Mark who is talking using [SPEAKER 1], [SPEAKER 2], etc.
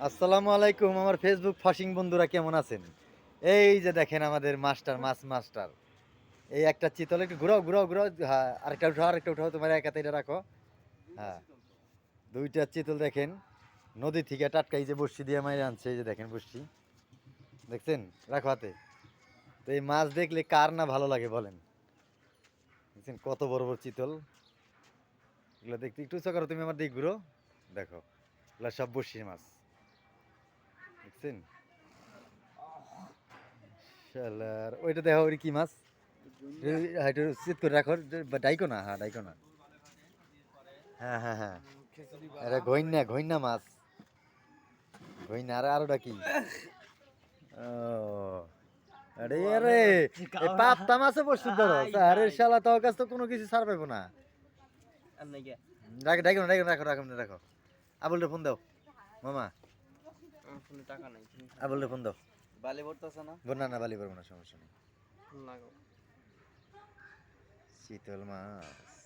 [SPEAKER 1] আসসালামু আলাইকুম আমার ফেসবুক ফাশিং বন্ধুরা কেমন আছেন? এই যে দেখেন আমাদের মাছ মাস্টার। এই একটা চিতল একটু ঘুরাও, ঘুরাও, ঘুরাও। হ্যাঁ, আরেকটা উঠাও তোমার এক হাতে এটা রাখো। হ্যাঁ, ২ টা চিতল দেখেন নদী থেকে টাটকা এই যে বড়শি দিয়ে মাইরে আনছে এই যে দেখেন বড়শি। দেখছেন? রাখো হাতে। তো এই মাছ দেখলে কার না ভালো লাগে বলেন? দেখছেন কত বড়, বড় চিতল। এগুলো দেখতে একটু উঁচা করো তুমি আমার দিকে ঘুরো। দেখো, এগুলা সব বড়শির মাছ। দেখছেন? শালার ওইটা দেখো ওই কি মাছ? একটু চিৎ করে রাখো ডাইকো না, হ্যাঁ ডাইকো না। হ্যাঁ হ্যাঁ হ্যাঁ, এটা ঘইন্না মাছ। ঘইন্না আর আরোটা কি? ও আরে আরে এই পাবদা মাছে পড়ছি ধরো। আরে শালা তোর কাছে তো কোনো কিছু ছাড় পাইবো না। রাখো ডাইকো না, ডাইকো না, রাখো রাখো না, রাখো। আবুলরে ফোন দাও মামা।
[SPEAKER 2] টাকা নাই।
[SPEAKER 1] আবুলরে ফোন দাও।
[SPEAKER 2] বালি পড়তেছে না?
[SPEAKER 1] না না বালি পারবো না, সমস্যা নেই। চিতল মাছ।